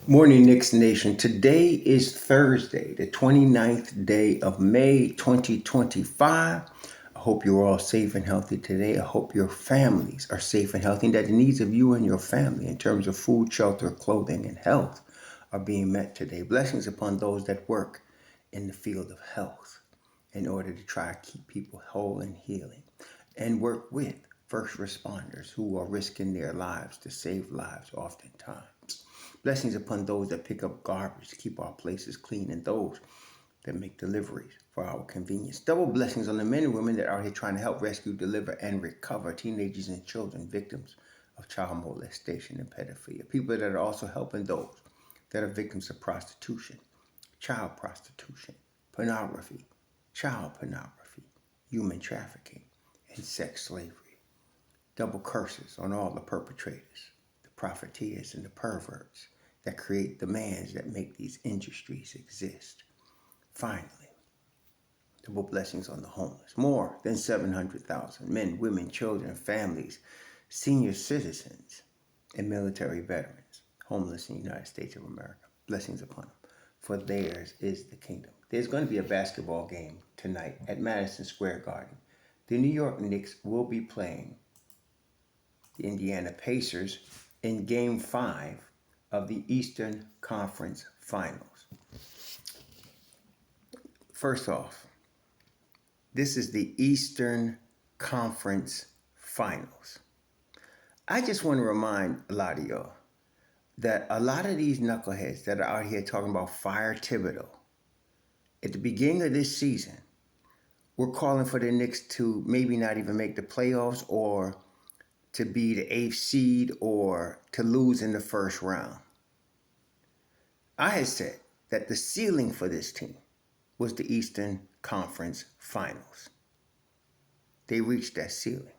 Morning, Knicks Nation. Today is Thursday, the 29th day of May, 2025. I hope you're all safe and healthy today. I hope your families are safe and healthy and that the needs of you and your family in terms of food, shelter, clothing, and health are being met today. Blessings upon those that work in the field of health in order to try to keep people whole and healing and work with first responders who are risking their lives to save lives oftentimes. Blessings upon those that pick up garbage to keep our places clean and those that make deliveries for our convenience. Double blessings on the men and women that are here trying to help rescue, deliver, and recover teenagers and children victims of child molestation and pedophilia. People that are also helping those that are victims of prostitution, child prostitution, pornography, child pornography, human trafficking, and sex slavery. Double curses on all the perpetrators, the profiteers, and the perverts that create demands that make these industries exist. Finally, double blessings on the homeless. More than 700,000 men, women, children, families, senior citizens, and military veterans homeless in the United States of America. Blessings upon them, for theirs is the kingdom. There's going to be a basketball game tonight at Madison Square Garden. The New York Knicks will be playing the Indiana Pacers in Game 5 of the Eastern Conference Finals. First off, this is the Eastern Conference Finals. I just want to remind a lot of y'all that a lot of these knuckleheads that are out here talking about fire Thibodeau, at the beginning of this season, we're calling for the Knicks to maybe not even make the playoffs or to be the eighth seed or to lose in the first round. I had said that the ceiling for this team was the Eastern Conference Finals. They reached that ceiling.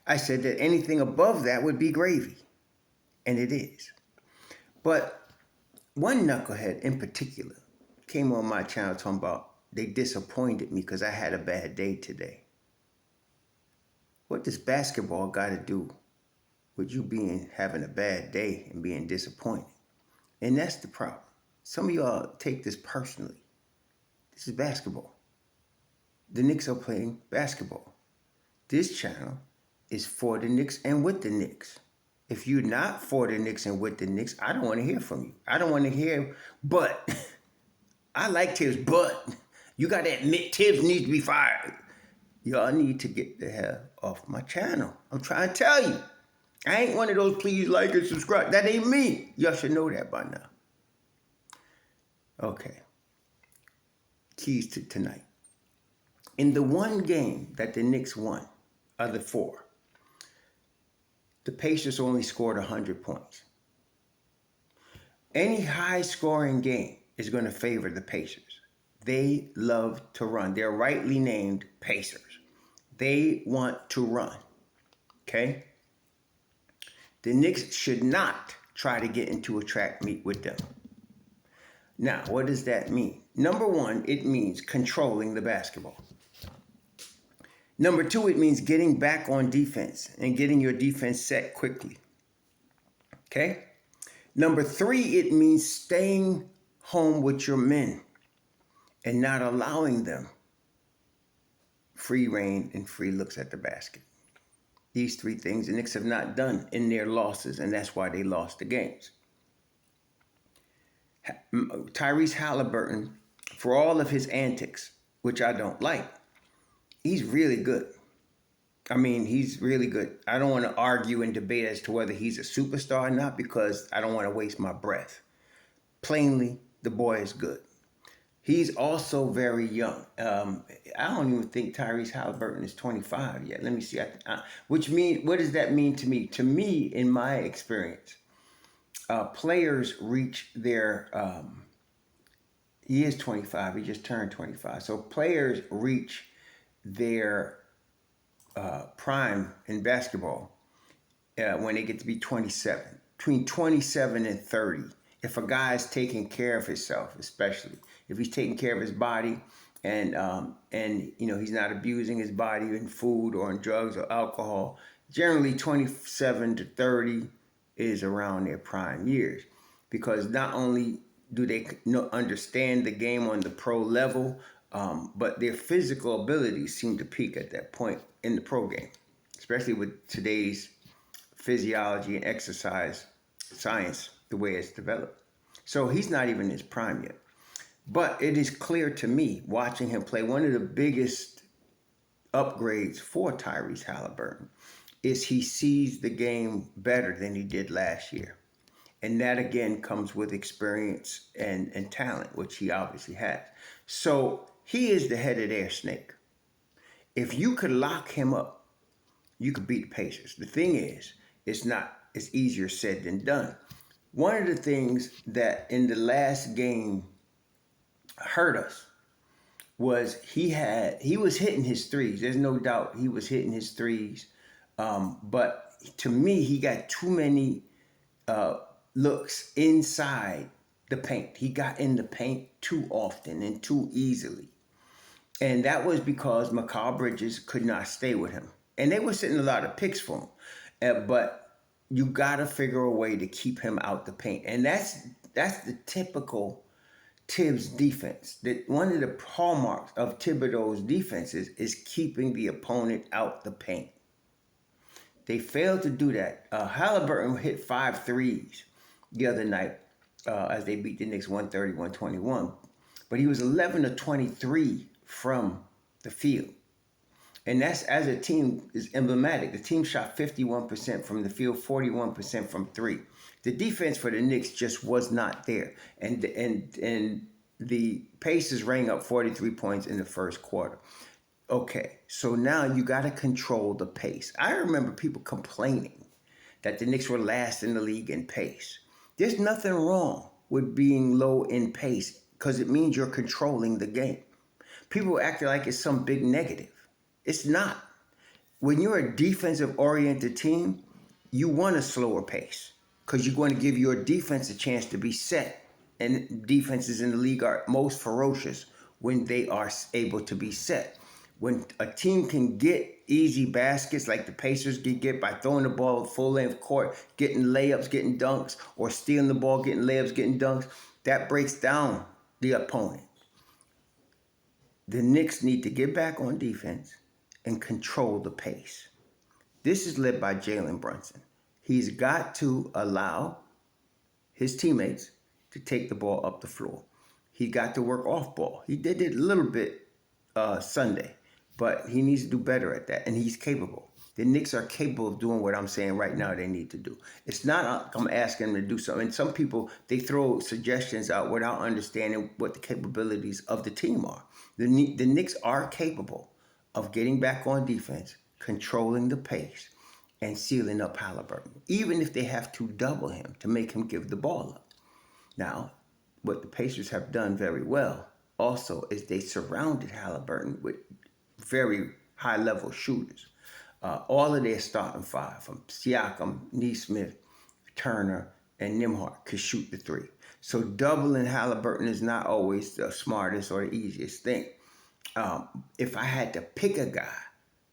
I said that anything above that would be gravy, and it is. But one knucklehead in particular came on my channel talking about they disappointed me because I had a bad day today. What does basketball got to do with you having a bad day and being disappointed? And that's the problem. Some of y'all take this personally. This is basketball. The Knicks are playing basketball. This channel is for the Knicks and with the Knicks. If you're not for the Knicks and with the Knicks, I don't want to hear from you. I don't want to hear, but I like Tibbs, but you got to admit Tibbs needs to be fired. Y'all need to get the hell off my channel. I'm trying to tell you. I ain't one of those please like and subscribe. That ain't me. Y'all should know that by now. Okay. Keys to tonight. In the one game that the Knicks won, of the four, the Pacers only scored 100 points. Any high-scoring game is going to favor the Pacers. They love to run. They're rightly named Pacers. They want to run. Okay? The Knicks should not try to get into a track meet with them. Now, what does that mean? Number one, it means controlling the basketball. Number two, it means getting back on defense and getting your defense set quickly. Okay? Number three, it means staying home with your men and not allowing them free reign and free looks at the basket. These three things the Knicks have not done in their losses, and that's why they lost the games. Tyrese Halliburton, for all of his antics, which I don't like, he's really good. I mean, he's really good. I don't want to argue and debate as to whether he's a superstar or not because I don't want to waste my breath. Plainly, the boy is good. He's also very young. I don't even think Tyrese Halliburton is 25 yet. Let me see. What does that mean to me? To me, in my experience, players reach their, he is 25. He just turned 25. So players reach their prime in basketball when they get to be 27. Between 27 and 30. If a guy is taking care of himself, especially if he's taking care of his body and he's not abusing his body in food or in drugs or alcohol, generally 27 to 30 is around their prime years. because not only do they understand the game on the pro level, but their physical abilities seem to peak at that point in the pro game, especially with today's physiology and exercise science, the way it's developed. So he's not even in his prime yet. But it is clear to me, watching him play, one of the biggest upgrades for Tyrese Halliburton is he sees the game better than he did last year. And that, again, comes with experience and talent, which he obviously has. So he is the headed air snake. If you could lock him up, you could beat the Pacers. The thing is, it's easier said than done. One of the things that in the last game hurt us was he was hitting his threes. There's no doubt he was hitting his threes. But to me, he got too many looks inside the paint. He got in the paint too often and too easily. And that was because Mikal Bridges could not stay with him. And they were sitting a lot of picks for him. But you got to figure a way to keep him out the paint. And that's the typical Tibbs defense. That one of the hallmarks of Thibodeau's defenses is keeping the opponent out the paint. They failed to do that. Halliburton hit 5 threes the other night as they beat the Knicks 130-121. But he was 11 of 23 from the field. And that's, as a team, is emblematic. The team shot 51% from the field, 41% from three. The defense for the Knicks just was not there. And the Pacers rang up 43 points in the first quarter. Okay, so now you got to control the pace. I remember people complaining that the Knicks were last in the league in pace. There's nothing wrong with being low in pace because it means you're controlling the game. People acting like it's some big negative. It's not. When you're a defensive-oriented team, you want a slower pace because you're going to give your defense a chance to be set. And defenses in the league are most ferocious when they are able to be set. When a team can get easy baskets like the Pacers get by throwing the ball full-length court, getting layups, getting dunks, or stealing the ball, getting layups, getting dunks, that breaks down the opponent. The Knicks need to get back on defense and control the pace. This is led by Jalen Brunson. He's got to allow his teammates to take the ball up the floor. He got to work off ball. He did it a little bit Sunday, but he needs to do better at that, and he's capable. The Knicks are capable of doing what I'm saying right now they need to do. It's not I'm asking them to do something. And some people, they throw suggestions out without understanding what the capabilities of the team are. The Knicks are capable of getting back on defense, controlling the pace, and sealing up Halliburton, even if they have to double him to make him give the ball up. Now, what the Pacers have done very well also is they surrounded Halliburton with very high-level shooters. All of their starting five, from Siakam, Nesmith, Turner, and Nembhard, could shoot the three. So doubling Halliburton is not always the smartest or the easiest thing. If I had to pick a guy,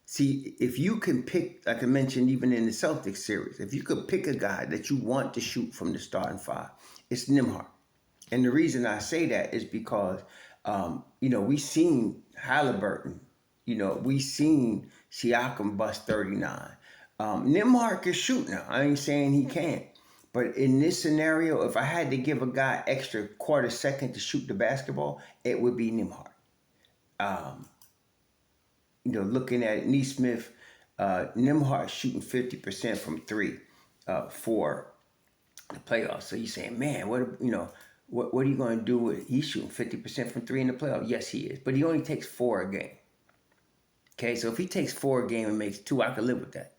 see, if you can pick, like I mentioned even in the Celtics series, if you could pick a guy that you want to shoot from the starting five, it's Nembhard. And the reason I say that is because, we seen Halliburton. We seen Siakam bust 39. Nembhard can shoot now. I ain't saying he can't. But in this scenario, if I had to give a guy extra quarter second to shoot the basketball, it would be Nembhard. Looking at it, Nesmith, Nembhard shooting 50% from three for the playoffs. So you're saying, man, what are you going to do with? He's shooting 50% from three in the playoffs. Yes, he is, but he only takes 4 a game. Okay, so if he takes 4 a game and makes 2, I can live with that.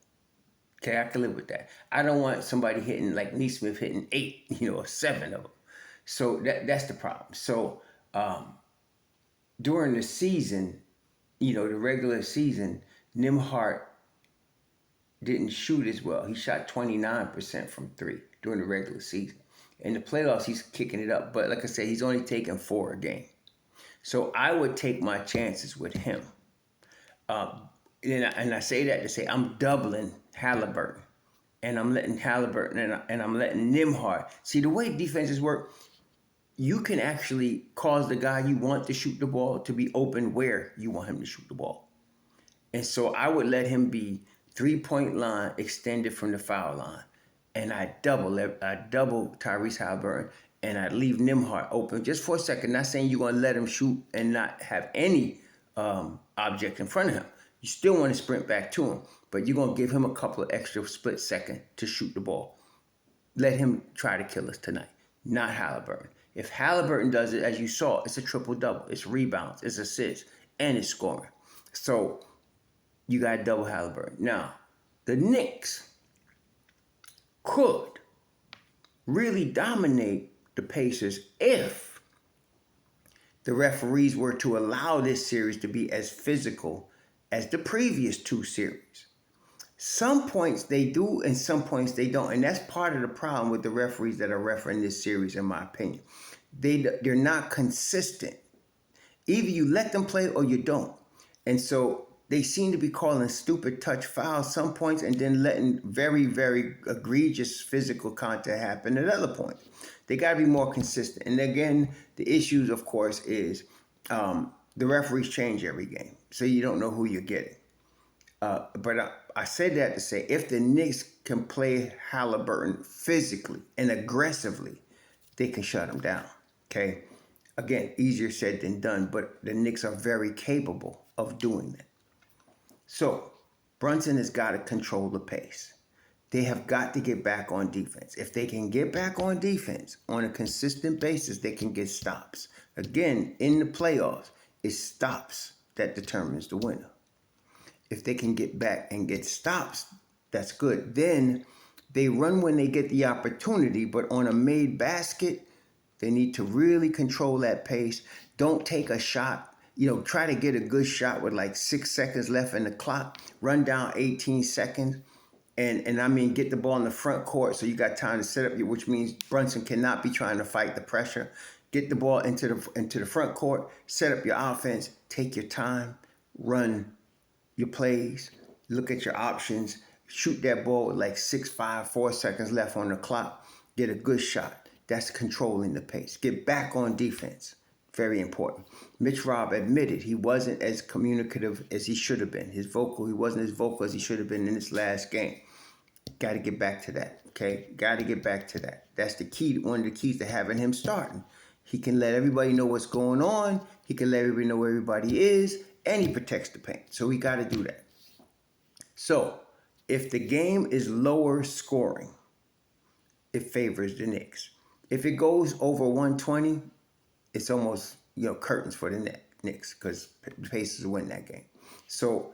Okay, I can live with that. I don't want somebody hitting like Nesmith hitting 8, or 7 of them. So that's the problem. So during the season, the regular season, Nembhard didn't shoot as well. He shot 29% from 3 during the regular season. In the playoffs, he's kicking it up. But like I said, he's only taking 4 a game. So I would take my chances with him. And I say that to say I'm doubling Halliburton and I'm letting Halliburton and I'm letting Nimhart. See, the way defenses work, you can actually cause the guy you want to shoot the ball to be open where you want him to shoot the ball. And so I would let him be 3-point line extended from the foul line. And I double Tyrese Halliburton, and I leave Nimhart open just for a second. Not saying you're going to let him shoot and not have any object in front of him. You still want to sprint back to him, but you're going to give him a couple of extra split seconds to shoot the ball. Let him try to kill us tonight, not Halliburton. If Halliburton does it, as you saw, it's a triple-double. It's rebounds, it's assists, and it's scoring. So you got to double Halliburton. Now, the Knicks could really dominate the Pacers if the referees were to allow this series to be as physical as the previous two series. Some points they do and some points they don't. And that's part of the problem with the referees that are refereeing this series, in my opinion. They're not consistent. Either you let them play or you don't. And so they seem to be calling stupid touch fouls some points and then letting very, very egregious physical contact happen at other points. They got to be more consistent. And again, the issues, of course, is the referees change every game. So you don't know who you're getting. But I said that to say, if the Knicks can play Halliburton physically and aggressively, they can shut him down. Okay? Again, easier said than done, but the Knicks are very capable of doing that. So, Brunson has got to control the pace. They have got to get back on defense. If they can get back on defense on a consistent basis, they can get stops. Again, in the playoffs, it's stops that determines the winner. If they can get back and get stops, that's good. Then they run when they get the opportunity, but on a made basket, they need to really control that pace. Don't take a shot. Try to get a good shot with like 6 seconds left in the clock. Run down 18 seconds. And I mean, get the ball in the front court so you got time to set up, which means Brunson cannot be trying to fight the pressure. Get the ball into the front court. Set up your offense. Take your time. Run your plays. Look at your options. Shoot that ball with like 6-5, 4 seconds left on the clock. Get a good shot. That's controlling the pace. Get back on defense. Very important. MitchRob admitted he wasn't as communicative as he should have been. He wasn't as vocal as he should have been in this last game. Got to get back to that, okay? Got to get back to that. That's the key, one of the keys to having him starting. He can let everybody know what's going on. He can let everybody know where everybody is, and he protects the paint. So we got to do that. So if the game is lower scoring, it favors the Knicks. If it goes over 120, it's almost, curtains for the Knicks because the Pacers will win that game. So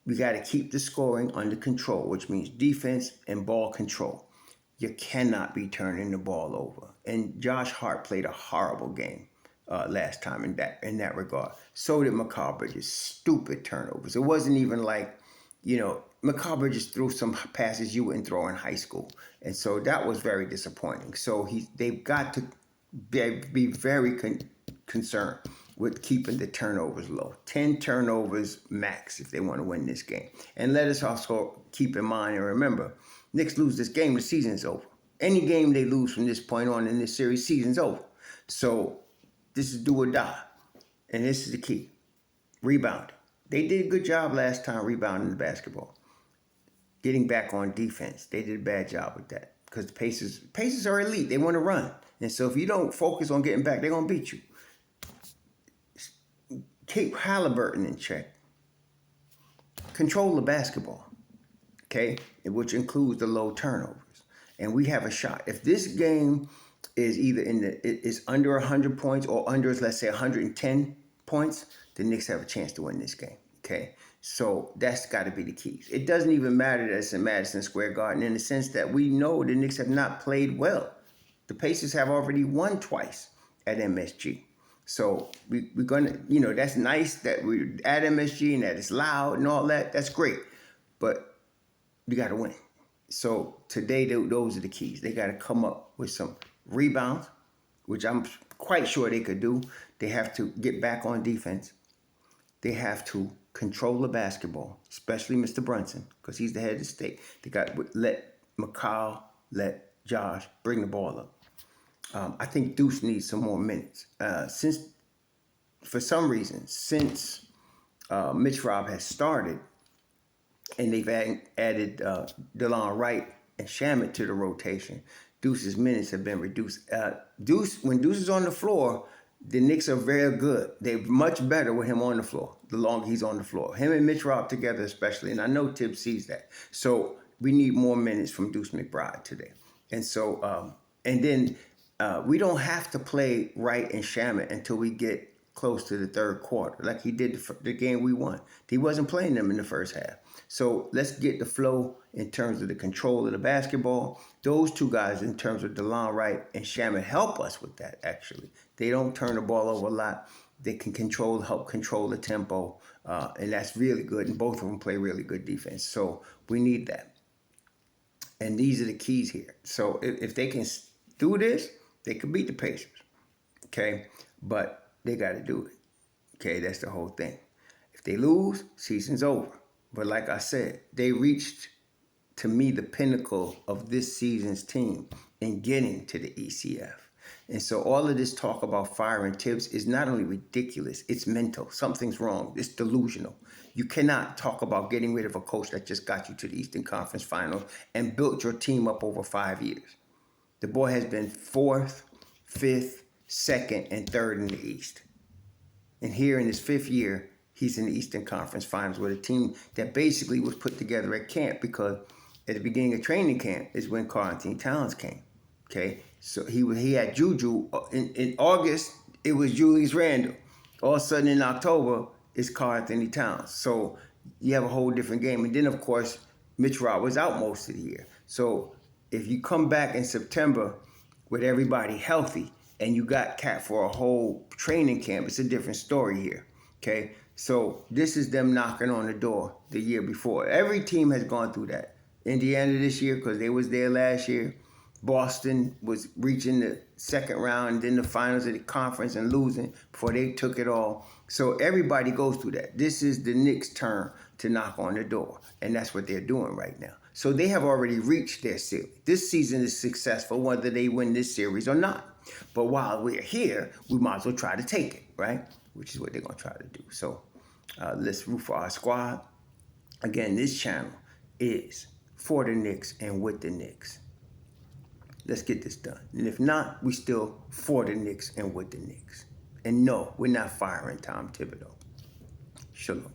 we got to keep the scoring under control, which means defense and ball control. You cannot be turning the ball over. And Josh Hart played a horrible game last time in that regard. So did Mikal Bridges. Stupid turnovers. It wasn't even like, Mikal Bridges threw some passes you wouldn't throw in high school. And so that was very disappointing. So they've got to be very concerned with keeping the turnovers low. 10 turnovers max if they want to win this game. And let us also keep in mind and remember, Knicks lose this game, the season's over. Any game they lose from this point on in this series, season's over. So this is do or die. And this is the key. Rebounding. They did a good job last time rebounding the basketball. Getting back on defense. They did a bad job with that. Because the Pacers are elite. They want to run. And so if you don't focus on getting back, they're going to beat you. Keep Halliburton in check. Control the basketball. Okay? Which includes the low turnovers. And we have a shot. If this game is either is under 100 points or under, let's say, 110 points, the Knicks have a chance to win this game. Okay? So that's got to be the key. It doesn't even matter that it's in Madison Square Garden in the sense that we know the Knicks have not played well. The Pacers have already won twice at MSG. So we're going to, that's nice that we're at MSG and that it's loud and all that. That's great. But you got to win. So today, those are the keys. They got to come up with some rebounds, which I'm quite sure they could do. They have to get back on defense. They have to control the basketball, especially Mr. Brunson, because he's the head of the state. They got to let Mikal, let Josh bring the ball up. I think Deuce needs some more minutes. For some reason, since MitchRob has started, and they've added DeLon Wright and Shamet to the rotation, Deuce's minutes have been reduced. When Deuce is on the floor, the Knicks are very good. They're much better with him on the floor, the longer he's on the floor. Him and MitchRob together especially, and I know Tibbs sees that. So we need more minutes from Deuce McBride today. And so, and then we don't have to play Wright and Shamet until we get close to the third quarter, like he did the game we won. He wasn't playing them in the first half. So let's get the flow in terms of the control of the basketball. Those two guys, in terms of DeLon Wright and Shamet, help us with that, actually. They don't turn the ball over a lot. They can help control the tempo, and that's really good. And both of them play really good defense. So we need that. And these are the keys here. So if they can do this, they can beat the Pacers. Okay? But they got to do it. Okay, that's the whole thing. If they lose, season's over. But like I said, they reached, to me, the pinnacle of this season's team in getting to the ECF. And so all of this talk about firing Tibbs is not only ridiculous, it's mental. Something's wrong. It's delusional. You cannot talk about getting rid of a coach that just got you to the Eastern Conference Finals and built your team up over 5 years. The boy has been 4th, 5th, 2nd, and 3rd in the East. And here in his 5th year, he's in the Eastern Conference Finals with a team that basically was put together at camp, because at the beginning of training camp is when Karl-Anthony Towns came. Okay, so he had Juju. In August, it was Julius Randle. All of a sudden in October, it's Karl-Anthony Towns. So you have a whole different game. And then, of course, MitchRob was out most of the year. So if you come back in September with everybody healthy, and you got Cat for a whole training camp, it's a different story here, okay? So this is them knocking on the door the year before. Every team has gone through that. Indiana this year, because they was there last year. Boston was reaching the second round, and then the finals of the conference and losing before they took it all. So everybody goes through that. This is the Knicks' turn to knock on the door, and that's what they're doing right now. So they have already reached their ceiling. This season is successful, whether they win this series or not. But while we're here, we might as well try to take it, right? Which is what they're going to try to do. So let's root for our squad. Again, this channel is for the Knicks and with the Knicks. Let's get this done. And if not, we still for the Knicks and with the Knicks. And no, we're not firing Tom Thibodeau. Shalom.